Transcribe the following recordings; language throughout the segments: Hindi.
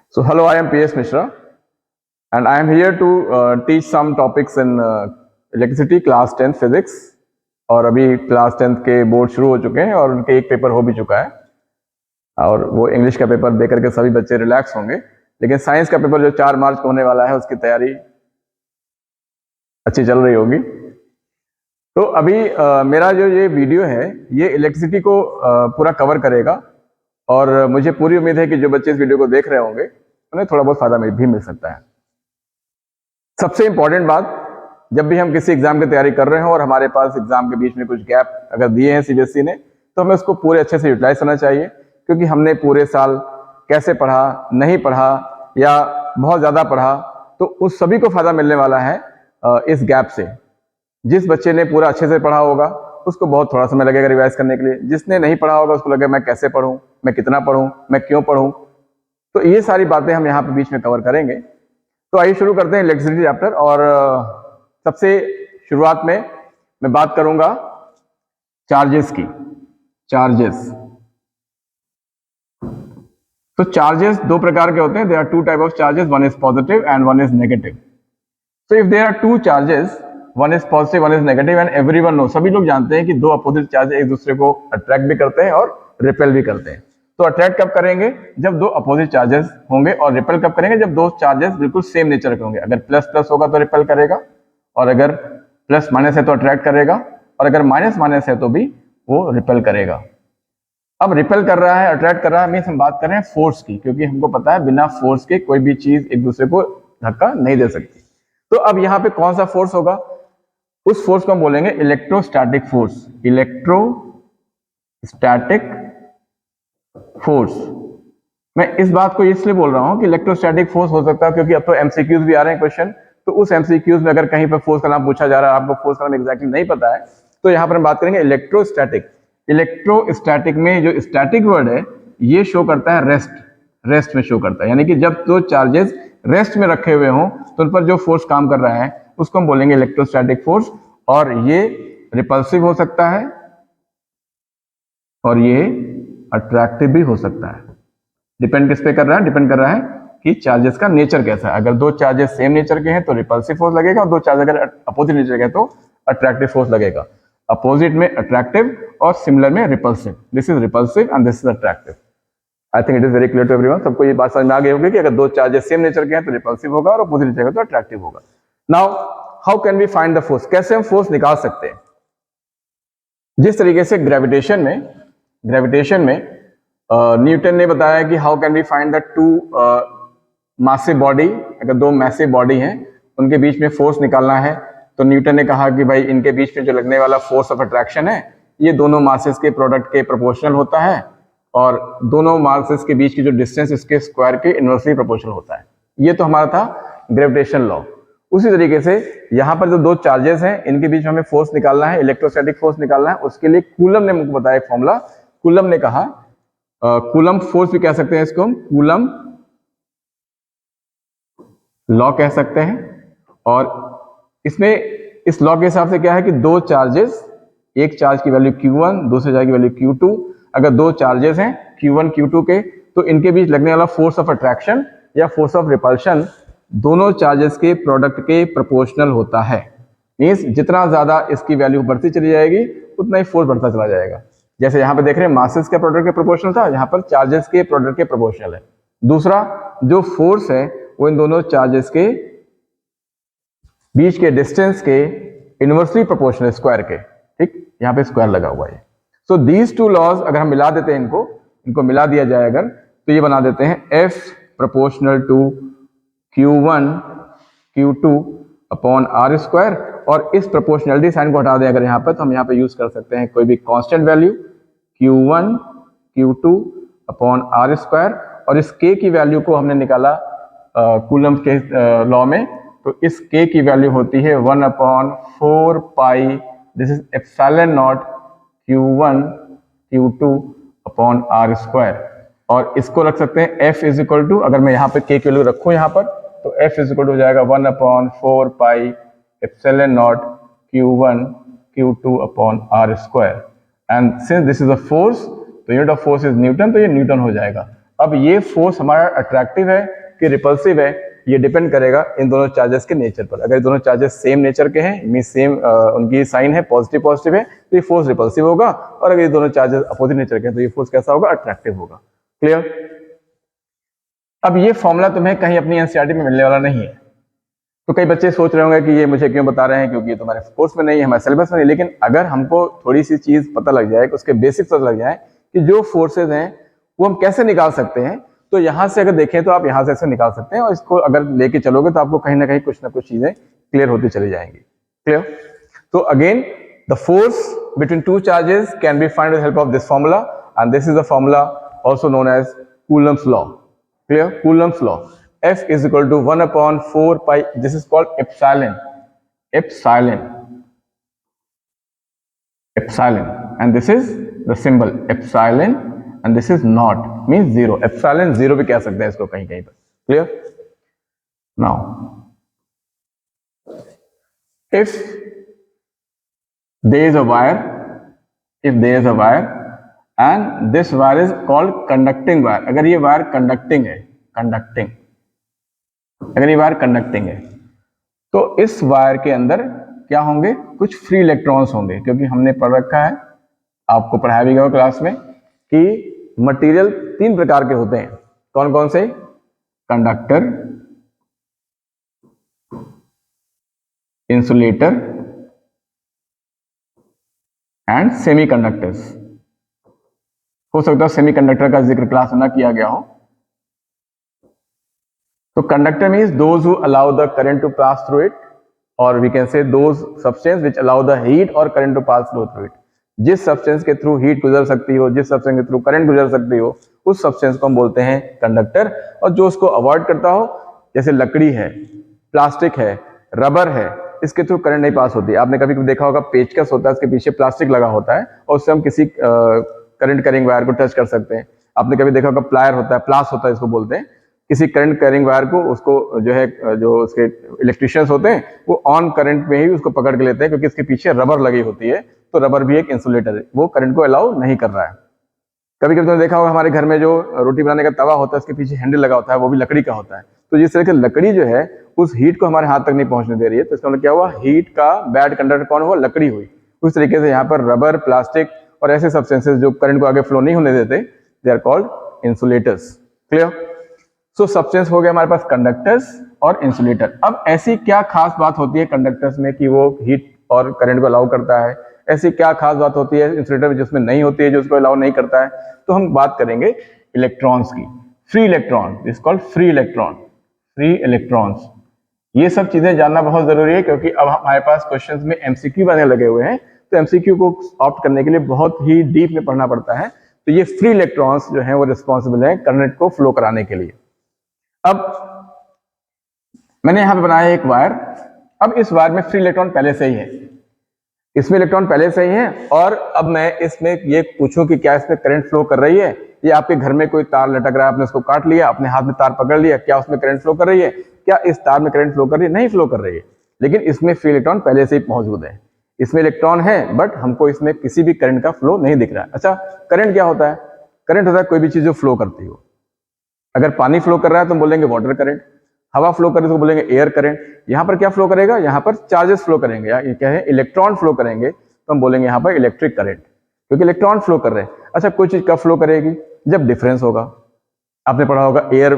So hello, I am PS Mishra and I am here to teach some topics in electricity class 10 physics। और अभी क्लास 10 के बोर्ड शुरू हो चुके हैं और उनके एक पेपर हो भी चुका है और वो इंग्लिश का पेपर दे करके सभी बच्चे रिलैक्स होंगे। लेकिन साइंस का पेपर जो 4 मार्च को होने वाला है उसकी तैयारी अच्छी चल रही होगी। तो अभी मेरा जो ये वीडियो है ये इलेक्ट्रिसिटी को पूरा कवर करेगा और मुझे पूरी उम्मीद है कि जो बच्चे इस वीडियो को देख रहे होंगे उन्हें थोड़ा बहुत फायदा भी मिल सकता है। सबसे इंपॉर्टेंट बात, जब भी हम किसी एग्जाम की तैयारी कर रहे हो और हमारे पास एग्जाम के बीच में कुछ गैप अगर दिए हैं सीबीएसई ने, तो हमें उसको पूरे अच्छे से यूटिलाइज करना चाहिए, क्योंकि हमने पूरे साल कैसे पढ़ा, नहीं पढ़ा या बहुत ज़्यादा पढ़ा, तो उस सभी को फायदा मिलने वाला है इस गैप से। जिस बच्चे ने पूरा अच्छे से पढ़ा होगा उसको बहुत थोड़ा समय लगेगा रिवाइज करने के लिए, जिसने नहीं पढ़ा होगा उसको लगेगा मैं कैसे पढ़ूं, मैं कितना पढ़ूं, मैं क्यों पढ़ूं। तो ये सारी बातें हम यहाँ पे बीच में कवर करेंगे। तो आइए शुरू करते हैं इलेक्ट्रिसिटी चैप्टर। और सबसे शुरुआत में मैं बात करूंगा चार्जेस की। चार्जेस, तो चार्जेस दो प्रकार के होते हैं। There are two type of charges, one is positive and one is negative. So if there are two charges, one is positive one is negative, and everyone know, सभी लोग जानते हैं कि दो अपोजिट चार्जेस एक दूसरे को अट्रैक्ट भी करते हैं और रिपेल भी करते हैं। तो अट्रैक्ट कब करेंगे? जब दो अपोजिट चार्जेस होंगे। और रिपेल कब करेंगे? जब दो चार्जेस बिल्कुल सेम नेचर के होंगे। अगर प्लस प्लस होगा तो रिपेल करेगा, और अगर प्लस माइनस है तो अट्रैक्ट करेगा, और अगर माइनस माइनस है तो भी वो रिपेल करेगा। अब रिपेल कर रहा है, अट्रैक्ट कर रहा है, मीन्स हम बात कर रहे हैं फोर्स की, क्योंकि हमको पता है बिना फोर्स के कोई भी चीज एक दूसरे को धक्का नहीं दे सकती। तो अब यहाँ पे कौन सा फोर्स होगा? उस फोर्स को हम बोलेंगे इलेक्ट्रोस्टैटिक फोर्स। Electrostatic force. मैं इस बात को इसलिए बोल रहा हूं कि इलेक्ट्रोस्टैटिक फोर्स हो सकता है क्योंकि अब तो एमसीक्यूज भी आ रहे हैं क्वेश्चन। तो उस एमसीक्यूज में अगर कहीं पर फोर्स का नाम पूछा जा रहा है, आपको फोर्स का नाम एग्जैक्टली नहीं पता है, तो यहां पर हम बात करेंगे इलेक्ट्रोस्टैटिक। इलेक्ट्रोस्टैटिक में जो स्टैटिक वर्ड है ये शो करता है रेस्ट। रेस्ट में शो करता है, यानी कि जब दो चार्जेस रेस्ट में रखे हुए हों तो उन पर जो फोर्स काम कर रहा है उसको हम बोलेंगे इलेक्ट्रोस्टैटिक फोर्स। और ये रिपल्सिव हो सकता है और ये अट्रैक्टिव भी हो सकता है। डिपेंड किस पे कर रहा है? डिपेंड कर रहा है कि चार्जेस का नेचर कैसा है। अगर दो चार्जेस सेम नेचर के हैं तो रिपल्सिव फोर्स लगेगा, और दो चार्जेस अगर अपोजिट नेचर के हैं तो अट्रैक्टिव फोर्स लगेगा। अपोजिट में अट्रैक्टिव और सिमिलर में repulsive. This is repulsive and this is attractive. I think it is very clear to everyone. सबको ये बात समझ में आ गई होगी कि अगर दो चार्जेस सेम नेचर के हैं तो रिपल्सिव होगा और अपोजिट नेचर के तो अट्रैक्टिव होगा। Now how can we find the force? कैसे हम फोर्स निकाल सकते हैं? जिस तरीके से ग्रेविटेशन में न्यूटन ने बताया कि how can we find the two massive body. अगर दो मैसिव बॉडी हैं उनके बीच में फोर्स निकालना है, तो न्यूटन ने कहा कि भाई इनके बीच में जो लगने वाला फोर्स ऑफ अट्रैक्शन है ये दोनों मासेस के प्रोडक्ट के प्रोपोर्शनल होता है, और दोनों मासेस के बीच की जो डिस्टेंस इसके स्क्वायर के इनवर्सली प्रोपोर्शनल होता है। ये तो हमारा था ग्रेविटेशन लॉ। उसी तरीके से यहाँ पर जो दो चार्जेस हैं इनके बीच में हमें फोर्स निकालना है, इलेक्ट्रोस्टैटिक फोर्स निकालना है। उसके लिए कूलम ने मुझको बताया एक फॉर्मूला। कूलम ने कहा, कूलम फोर्स भी कह सकते हैं इसको हम, कूलम लॉ कह सकते हैं। और इसमें इस लॉ के हिसाब से क्या है कि दो चार्जेस, एक चार्ज की वैल्यू Q1, दूसरे चार्ज की वैल्यू Q2, अगर दो चार्जेस हैं Q1 Q2 के, तो इनके बीच लगने वाला फोर्स ऑफ अट्रैक्शन या फोर्स ऑफ रिपल्शन दोनों चार्जेस के प्रोडक्ट के प्रोपोर्शनल होता है। मीन्स जितना ज्यादा इसकी वैल्यू बढ़ती चली जाएगी उतना ही फोर्स बढ़ता चला जाएगा। जैसे यहाँ पे देख रहे हैं मासेस के प्रोडक्ट के प्रोपोर्शनल था, यहाँ पर चार्जेस के प्रोडक्ट के प्रोपोर्शनल है। दूसरा जो फोर्स है वो इन दोनों चार्जेस के बीच के डिस्टेंस के इनवर्सली प्रोपोर्शनल, स्क्वायर के। ठीक, यहाँ पे स्क्वायर लगा हुआ है। सो दीज टू लॉज अगर हम मिला देते हैं, इनको मिला दिया जाए अगर, तो ये बना देते हैं F proportional to Q1 Q2 upon R square. और इस प्रोपोर्शनलिटी साइन को हटा दें अगर यहाँ पर, तो हम यहाँ पे यूज कर सकते हैं कोई भी constant value Q1 Q2 upon R square. और इस K की वैल्यू को हमने निकाला कूलम के लॉ में, तो इस K की वैल्यू होती है 1/4 pi, this is epsilon naught Q1 Q2 upon R square. और इसको रख सकते हैं F इज इक्वल टू, अगर मैं यहाँ पे K की वैल्यू रखूँ यहाँ पर, तो F इज इक्वल टू हो जाएगा 1/4 pi epsilon naught Q1 Q2 upon R square. And since this is a force, तो unit of force is newton, तो ये न्यूटन हो जाएगा। अब ये फोर्स हमारा अट्रैक्टिव है कि रिपल्सिव है, ये डिपेंड करेगा इन दोनों चार्जेस के नेचर पर। अगर दोनों चार्जेस सेम नेचर के हैं, मीन सेम उनकी साइन है पॉजिटिव पॉजिटिव है, तो ये फोर्स रिपल्सिव होगा, और अगर ये दोनों चार्जेस अपोजिट नेचर के हैं तो ये फोर्स कैसा होगा, अट्रैक्टिव होगा। क्लियर? अब ये फॉर्मूला तुम्हें कहीं अपनी एनसीईआरटी में मिलने वाला नहीं है, तो कई बच्चे सोच रहे होंगे कि ये मुझे क्यों बता रहे हैं, क्योंकि ये तुम्हारे कोर्स में नहीं है, हमारे सिलेबस में नहीं। लेकिन अगर हमको थोड़ी सी चीज पता लग जाए, उसके बेसिक्स पता लग जाए कि जो फोर्सेज हैं वो हम कैसे निकाल सकते हैं, तो यहां से अगर देखें तो आप यहां से ऐसे निकाल सकते हैं, और इसको अगर लेके चलोगे तो आपको कहीं ना कहीं कुछ ना कुछ चीजें क्लियर होती चली जाएंगी। क्लियर? तो again the force between two charges can be find with help of this formula, and this is the formula also known as Coulomb's law. Clear? Coulomb's law. F is equal to 1 upon 4 pi. This is called epsilon. Epsilon. Epsilon. And this is the symbol epsilon. And this is not. Means 0. Epsilon 0 भी कह सकते हैं इसको कहीं कहीं पर. Clear? Now, if there is a wire, and this wire is called conducting wire. अगर ये वायर कंडक्टिंग है, अगर ये वायर कंडक्टिंग है, तो इस वायर के अंदर क्या होंगे, कुछ फ्री इलेक्ट्रॉन्स होंगे, क्योंकि हमने पढ़ रखा है, आपको पढ़ाया भी गया क्लास में, कि मटेरियल 3 प्रकार के होते हैं। कौन कौन से? Conductor, insulator and semiconductors. हो सकता है सेमीकंडक्टर का जिक्र क्लास में ना किया गया हो। तो conductor means those who allow the current to pass through it, और we can say those substance which allow the heat और current to pass through it. जिस सब्सटेंस के थ्रू हीट गुजर सकती हो, जिस सब्सटेंस के थ्रू करंट गुजर सकती हो, उस सब्सटेंस को हम बोलते हैं कंडक्टर। और जो उसको अवॉइड करता हो, जैसे लकड़ी है, प्लास्टिक है, रबर है, इसके थ्रू करंट नहीं पास होती। आपने कभी कभी देखा होगा, पेचकस होता है, उसके पीछे प्लास्टिक लगा होता है, और उससे हम किसी करंट कैरिंग वायर को टच कर सकते हैं। आपने कभी देखा होगा, प्लायर होता है, प्लास होता है इसको बोलते हैं, किसी करंट कैरिंग वायर को, उसको जो है, जो उसके इलेक्ट्रिशियंस होते हैं वो ऑन करंट में ही उसको पकड़ के लेते हैं, क्योंकि इसके पीछे रबर लगी होती है। तो रबर भी एक इंसुलेटर है, वो करंट को अलाउ नहीं कर रहा है। कभी कभी तुमने देखा होगा, हमारे घर में जो रोटी बनाने का तवा होता है, उसके पीछे हैंडल लगा होता है, वो भी लकड़ी का होता है। तो जिस तरह की लकड़ी जो है उस हीट को हमारे हाथ तक नहीं पहुंचने दे रही है, तो इसका मतलब क्या हुआ, हीट का बैड कंडक्टर कौन हुआ, लकड़ी हुई। उस तरीके से यहाँ पर रबर, प्लास्टिक और ऐसे सब्सटेंसेस जो करंट को आगे फ्लो नहीं होने देते, they are called insulators. Clear? So substance हो गया हमारे पास कंडक्टर्स और इंसुलेटर। अब ऐसी क्या खास बात होती है कंडक्टर्स में कि वो हीट और करंट को अलाउ करता है, ऐसी क्या खास बात होती है इंसुलेटर में जिसमें नहीं होती है, जो उसको अलाउ नहीं करता है? तो हम बात करेंगे इलेक्ट्रॉन्स की। Free electron is called free electron, free electrons. ये सब चीजें जानना बहुत जरूरी है, क्योंकि अब हमारे पास क्वेश्चंस में एमसीक्यू बनने लगे हुए हैं, तो एमसीक्यू को ऑप्ट करने के लिए बहुत ही डीप में पढ़ना पड़ता है। तो ये फ्री इलेक्ट्रॉन्स जो हैं वो रिस्पॉन्सिबल है करंट को फ्लो कराने के लिए। अब मैंने यहां पे बनाया एक वायर। अब इस वायर में फ्री इलेक्ट्रॉन पहले से ही है, इसमें इलेक्ट्रॉन पहले से ही है, और अब मैं इसमें ये पूछूं कि क्या इसमें करंट फ्लो कर रही है, या आपके घर में कोई तार लटक रहा है, आपने उसको काट लिया, अपने हाथ में तार पकड़ लिया, क्या उसमें करंट फ्लो कर रही है? क्या इस तार में करंट फ्लो कर रही है? नहीं फ्लो कर रही है। लेकिन इसमें फ्री इलेक्ट्रॉन पहले से ही मौजूद है, इसमें इलेक्ट्रॉन है, बट हमको इसमें किसी भी करंट का फ्लो नहीं दिख रहा है। अच्छा, करंट क्या होता है? करंट होता है कोई भी चीज जो फ्लो करती हो। अगर पानी फ्लो कर रहा है तो बोलेंगे वाटर करंट, हवा फ्लो करे तो बोलेंगे एयर करंट। यहाँ पर क्या फ्लो करेगा? यहाँ पर चार्जेस फ्लो करेंगे, या ये क्या है, इलेक्ट्रॉन फ्लो करेंगे, तो हम बोलेंगे यहाँ पर इलेक्ट्रिक करंट, क्योंकि इलेक्ट्रॉन फ्लो कर रहे हैं। अच्छा, कोई चीज कब फ्लो करेगी? जब डिफरेंस होगा। आपने पढ़ा होगा, एयर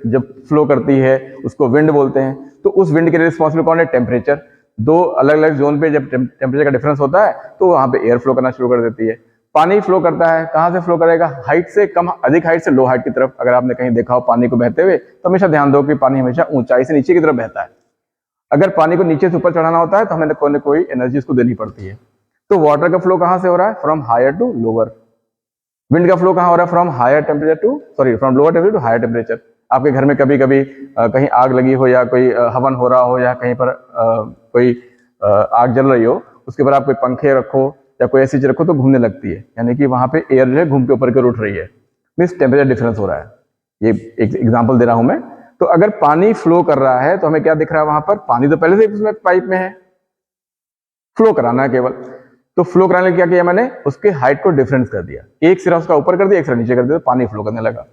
जब फ्लो करती है उसको विंड बोलते हैं, तो उस विंड के लिए रिस्पॉन्सिबल कौन है? टेम्परेचर। दो अलग अलग जोन पे जब टेम्परेचर का डिफरेंस होता है तो वहां पे एयर फ्लो करना शुरू कर देती है। पानी फ्लो करता है, कहां से फ्लो करेगा? हाइट से कम, अधिक हाइट से लो हाइट की तरफ। अगर आपने कहीं देखा हो पानी को बहते हुए, तो हमेशा ध्यान दो कि पानी हमेशा ऊंचाई से नीचे की तरफ बहता है। अगर पानी को नीचे से ऊपर चढ़ाना होता है तो हमें कोई ना कोई एनर्जी उसको देनी पड़ती है। तो वाटर का फ्लो कहां से हो रहा है? From higher to lower. Wind का फ्लो कहां हो रहा है? From higher temperature to, sorry, from lower temperature to higher temperature. आपके घर में कभी कभी कहीं आग लगी हो, या कोई हवन हो रहा हो, या कहीं पर कोई आग जल रही हो, उसके बाद आप कोई पंखे रखो या कोई ऐसी चीज रखो तो घूमने लगती है, यानी कि वहां पे एयर जो है घूम के ऊपर की ओर उठ रही है, मीन्स टेम्परेचर डिफरेंस हो रहा है। ये एक एग्जांपल दे रहा हूं मैं। तो अगर पानी फ्लो कर रहा है तो हमें क्या दिख रहा है? वहां पर पानी तो पहले से उसमें पाइप में है, फ्लो कराना है केवल। तो फ्लो कराने के लिए क्या किया मैंने? उसके हाइट को डिफरेंस कर दिया, एक सिरा उसका ऊपर कर दिया, एक सिरा नीचे कर दिया, तो पानी फ्लो करने लगा।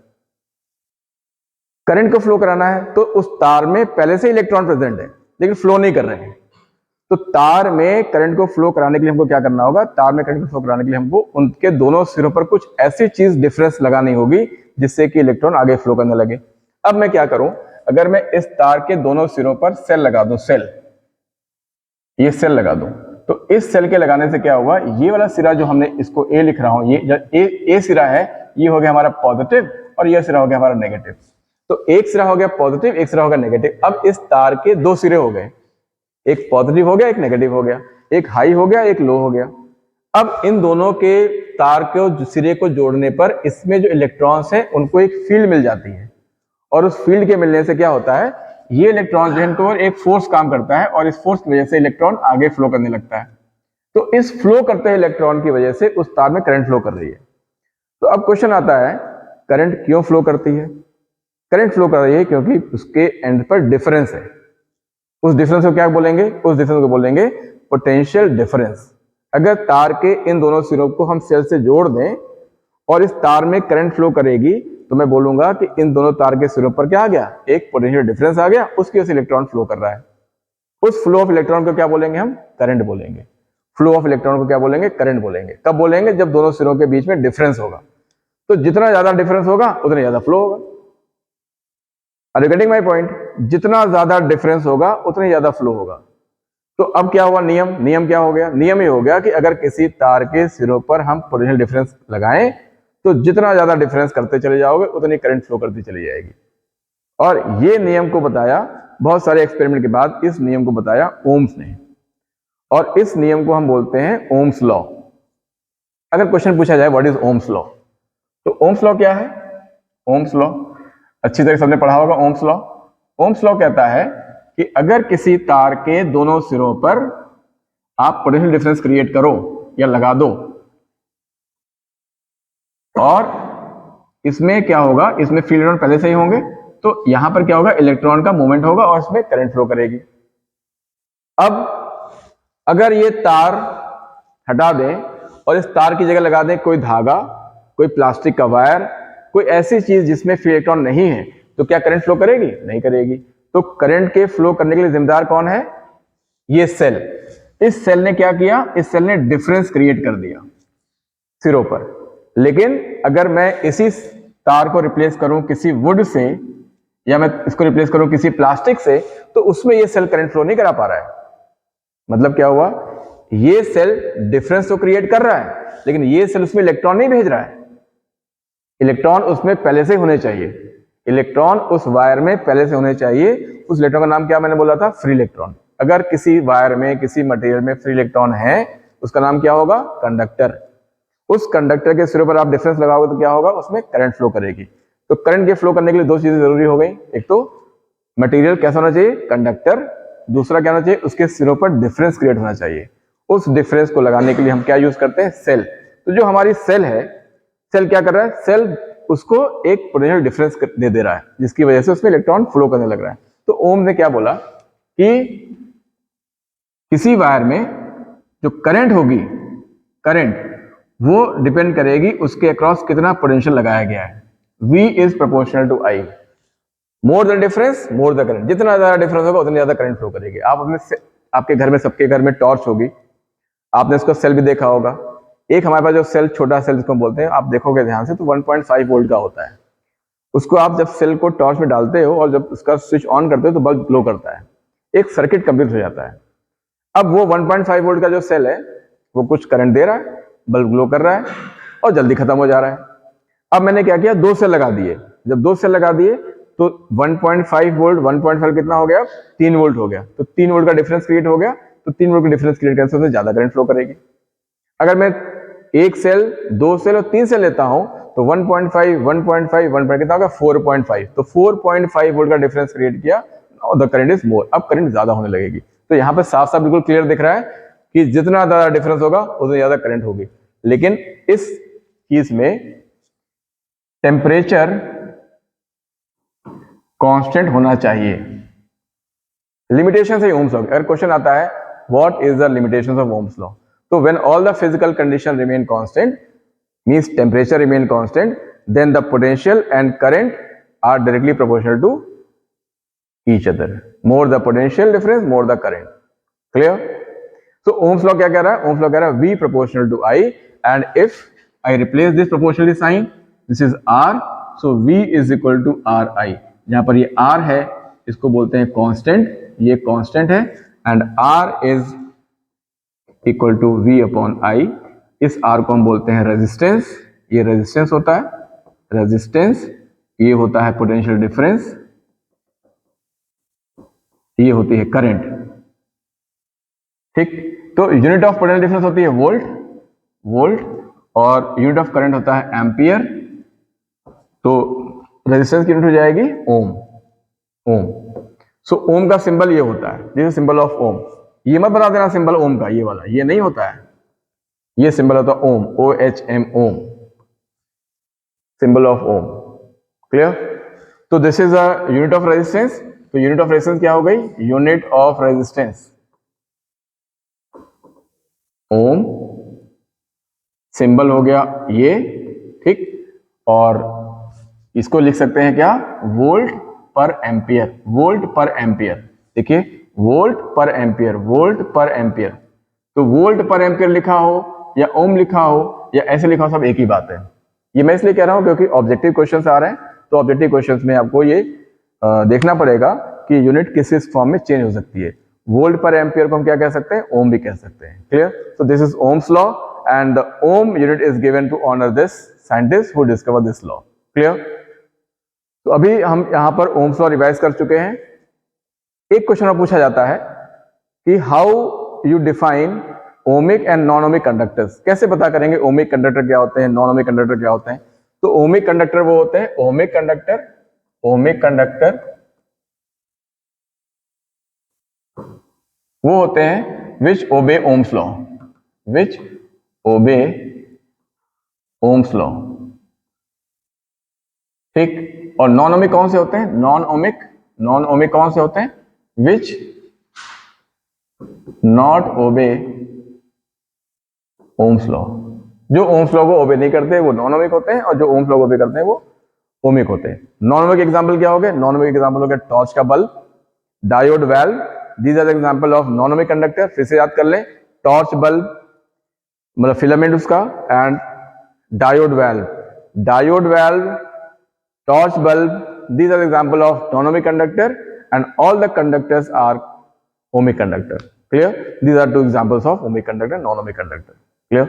करंट को फ्लो कराना है तो उस तार में पहले से इलेक्ट्रॉन प्रेजेंट है लेकिन फ्लो नहीं कर रहे हैं। तो तार में करंट को फ्लो कराने के लिए हमको क्या करना होगा, तार में करंट को फ्लो कराने के लिए हमको उनके दोनों सिरों पर कुछ ऐसी चीज डिफरेंस लगानी होगी जिससे कि इलेक्ट्रॉन आगे फ्लो करने लगे। अब मैं क्या करूं, अगर मैं इस तार के दोनों सिरों पर सेल लगा दूं, सेल, ये सेल लगा दूं, तो इस सेल के लगाने से क्या होगा, ये वाला सिरा जो हमने इसको ए लिख रहा हूं, ये ए सिरा है, ये हो गया हमारा पॉजिटिव और ये सिरा हो गया हमारा नेगेटिव। तो एक सिरा हो गया पॉजिटिव, एक सिरा हो गया नेगेटिव। अब इस तार के दो सिरे हो गए, एक पॉजिटिव हो गया, एक नेगेटिव हो गया, एक हाई हो गया, एक लो हो गया। अब इन दोनों के तार के सिरे को जोड़ने पर इसमें जो इलेक्ट्रॉन्स हैं उनको एक फील्ड मिल जाती है, और उस फील्ड के मिलने से क्या होता है, ये इलेक्ट्रॉन जो है इनको एक फोर्स काम करता है और इस फोर्स की वजह से इलेक्ट्रॉन आगे फ्लो करने लगता है। तो इस फ्लो करते हुए इलेक्ट्रॉन की वजह से उस तार में करंट फ्लो कर रही है। तो अब क्वेश्चन आता है, करंट क्यों फ्लो करती है? करंट फ्लो कर रही है क्योंकि उसके एंड पर डिफरेंस है। उस डिफरेंस को क्या बोलेंगे? उस डिफरेंस को बोलेंगे पोटेंशियल डिफरेंस। अगर तार के इन दोनों सिरों को हम सेल से जोड़ दें और इस तार में करंट फ्लो करेगी तो मैं बोलूंगा कि इन दोनों तार के सिरों पर क्या आ गया, एक पोटेंशियल डिफरेंस आ गया, उसकी वजह से इलेक्ट्रॉन फ्लो कर रहा है। उस फ्लो ऑफ इलेक्ट्रॉन को क्या बोलेंगे हम? करंट बोलेंगे। फ्लो ऑफ इलेक्ट्रॉन को क्या बोलेंगे? करंट बोलेंगे। कब बोलेंगे? जब दोनों सिरों के बीच में डिफरेंस होगा। तो जितना ज्यादा डिफरेंस होगा उतना ज्यादा फ्लो होगा। Are you getting my point? जितना ज्यादा डिफरेंस होगा उतना ज्यादा फ्लो होगा। तो अब क्या हुआ, नियम क्या हो गया? नियम ये हो गया कि अगर किसी तार के सिरों पर हम पोटेंशियल डिफरेंस लगाएं तो जितना ज्यादा डिफरेंस करते चले जाओगे उतनी करंट फ्लो करती चली जाएगी। और ये नियम को बताया बहुत सारे एक्सपेरिमेंट के बाद, इस नियम को बताया ओम्स ने, और इस नियम को हम बोलते हैं ओम्स लॉ। अगर क्वेश्चन पूछा जाए व्हाट इज ओम्स लॉ, तो ओम्स लॉ क्या है? ओम्स लॉ अच्छी तरह सबने पढ़ा होगा। ओम्स लॉ, ओम्स लॉ कहता है कि अगर किसी तार के दोनों सिरों पर आप पोटेंशियल डिफरेंस क्रिएट करो या लगा दो, और इसमें क्या होगा, इसमें फील्ड इलेक्ट्रॉन पहले से ही होंगे, तो यहां पर क्या होगा, इलेक्ट्रॉन का मूवमेंट होगा और इसमें करंट फ्लो करेगी। अब अगर ये तार हटा दें और इस तार की जगह लगा दें कोई धागा, कोई प्लास्टिक का वायर, कोई ऐसी चीज जिसमें फील्ड इलेक्ट्रॉन नहीं है, तो क्या करंट फ्लो करेगी? नहीं करेगी। तो करंट के फ्लो करने के लिए जिम्मेदार कौन है? ये सेल। इस सेल ने क्या किया? इस सेल ने डिफरेंस क्रिएट कर दिया सिरों पर। लेकिन अगर मैं इसी तार को रिप्लेस करूं किसी वुड से, या मैं इसको रिप्लेस करूं किसी प्लास्टिक से, तो उसमें ये सेल करंट फ्लो नहीं करा पा रहा है। मतलब क्या हुआ, ये सेल डिफरेंस तो क्रिएट कर रहा है लेकिन ये सेल उसमें इलेक्ट्रॉन नहीं भेज रहा है। इलेक्ट्रॉन उसमें पहले से होने चाहिए, इलेक्ट्रॉन उस वायर में पहले से होने चाहिए। उस इलेक्ट्रॉन का नाम क्या मैंने बोला था? Free electron. अगर किसी वायर में, किसी मटेरियल में फ्री इलेक्ट्रॉन है, उसका नाम क्या होगा? कंडक्टर। उस कंडक्टर के सिरे पर आप डिफरेंस लगाओगे तो क्या होगा? उसमें करंट फ्लो करेगी। तो करंट के फ्लो करने के लिए दो चीजें जरूरी हो गई, एक तो मटेरियल कैसा होना चाहिए? कंडक्टर। दूसरा क्या होना चाहिए? उसके सिरों पर डिफरेंस क्रिएट होना चाहिए। उस डिफरेंस को लगाने के लिए हम क्या यूज करते हैं? सेल। तो जो हमारी सेल है, सेल क्या कर रहा है? सेल उसको एक पोटेंशियल डिफरेंस दे रहा है जिसकी वजह से उसमें इलेक्ट्रॉन फ्लो करने लग रहा है। तो ओम ने क्या बोला कि किसी वायर में जो करंट होगी, करंट वो डिपेंड करेगी उसके अक्रॉस कितना पोटेंशियल लगाया गया है। V is proportional to I। More the difference more the current. जितना ज्यादा डिफरेंस होगा उतनी ज्यादा करंट फ्लो करेगी। आप अपने आपके घर में, सबके घर में टॉर्च होगी, आपने उसका सेल भी देखा होगा। एक हमारे पास जो सेल, छोटा सेल जिसको बोलते हैं, आप देखोगे ध्यान से तो 1.5 वोल्ट का होता है। उसको आप जब सेल को टॉर्च में डालते हो और जब उसका स्विच ऑन करते हो तो बल्ब ग्लो करता है, एक सर्किट कंप्लीट हो जाता है। अब वो 1.5 वोल्ट का जो सेल है वो कुछ करंट दे रहा है, बल्ब ग्लो कर रहा है और जल्दी खत्म हो जा रहा है। अब मैंने क्या किया, दो सेल लगा दिए। जब दो सेल लगा दिए तो 1.5 वोल्ट, 1.5 कितना हो गया? 3 वोल्ट हो गया। तो 3 वोल्ट का डिफरेंस क्रिएट हो गया। तो 3 वोल्ट का डिफरेंस क्रिएट करने से ज्यादा करंट फ्लो करेगी। अगर मैं एक सेल, दो सेल और 3 सेल लेता हूं तो 1.5, 1.5, 1. कितना होगा? 4.5। तो 4.5 वोल्ट का डिफरेंस क्रिएट किया और द करंट इज मोर। अब करंट ज्यादा होने लगेगी। तो यहां पर साफ साफ बिल्कुल क्लियर दिख रहा है कि जितना ज्यादा डिफरेंस होगा उतना ज्यादा करंट होगी। लेकिन इस चीज में टेम्परेचर कांस्टेंट होना चाहिए। लिमिटेशन से ओम्स लॉ। अगर क्वेश्चन आता है what is the limitations of ohm's law, तो when all the physical condition remain constant, means temperature remain constant, then the potential and current are directly proportional to each other. More the potential difference, more the current. Clear? So Ohm's law क्या कह रहा है? Ohm's law कह रहा है V proportional to I, and if I replace this proportionality sign, this is R, so V is equal to RI. जहाँ पर ये R है इसको बोलते हैं कांस्टेंट, ये कांस्टेंट है, and R is equal to V upon I. इस R को हम बोलते हैं रेजिस्टेंस, ये रेजिस्टेंस होता है, रेजिस्टेंस, ये होता है पोटेंशियल डिफरेंस, ये होती है करंट। ठीक, तो यूनिट ऑफ पोटेंशियल डिफरेंस होती है वोल्ट, वोल्ट, और यूनिट ऑफ करंट होता है एम्पियर। तो रेजिस्टेंस की यूनिट हो जाएगी ओम, ओम। सो ओम का सिंबल ये होता है, दिस इज सिंबल ऑफ ओम। ये मत बता देना सिंबल ओम का, ये वाला ये नहीं होता है, ये सिंबल होता है ohm, OHM, ohm, symbol of ohm. Clear? तो this is a unit of resistance. तो यूनिट ऑफ रेजिस्टेंस क्या हो गई? यूनिट ऑफ रेजिस्टेंस ओम, सिंबल हो गया ये, ठीक, और इसको लिख सकते हैं क्या? वोल्ट पर एम्पियर, वोल्ट पर एम्पियर। देखिए वोल्ट पर एम्पियर, वोल्ट पर एम्पियर। तो वोल्ट पर एम्पियर लिखा हो या ओम लिखा हो या ऐसे लिखा हो, सब एक ही बात है। ये मैं इसलिए कह रहा हूं क्योंकि ऑब्जेक्टिव क्वेश्चंस आ रहे हैं, तो ऑब्जेक्टिव क्वेश्चंस में आपको ये देखना पड़ेगा कि यूनिट किस फॉर्म में चेंज हो सकती है। वोल्ट पर एम्पियर को हम क्या कह सकते हैं? ओम भी कह सकते हैं। Clear? So this is Ohm's law and the Ohm unit is given to honour this scientist who discover this law. Clear? तो अभी हम यहां पर ओम्स लॉ रिवाइज कर चुके हैं। एक क्वेश्चन और पूछा जाता है कि how you define ohmic and non ohmic conductors. कैसे पता करेंगे ओमिक कंडक्टर क्या होते हैं, नॉन ओमिक कंडक्टर क्या होते हैं? तो ओमिक कंडक्टर वो होते हैं, ओमिक कंडक्टर, ओमिक कंडक्टर वो होते हैं विच ओबे ओम्स लॉ, विच ओबे ओम्स लॉ। ठीक, और नॉन ओमिक कौन से होते हैं? नॉन ओमिक, नॉन ओमिक कौन से होते हैं? Which not obey Ohm's law. जो ओम्स लॉ को ओबे नहीं करते वो नॉन ओमिक होते हैं, और जो ओम्स लॉ को ओबे करते हैं वो ओमिक होते हैं। नॉन ओमिक एग्जांपल क्या हो गए? नॉन ओमिक एग्जांपल हो गया टॉर्च का bulb, diode valve, these are example of non ohmic conductor. फिर से याद कर लें, टॉर्च बल्ब मतलब फिलामेंट उसका, and diode valve, diode valve, torch bulb, these are example of non-ohmic conductor, and all the conductors are ohmic conductor. Clear? These are two examples of ohmic conductor and non-ohmic conductor. Clear?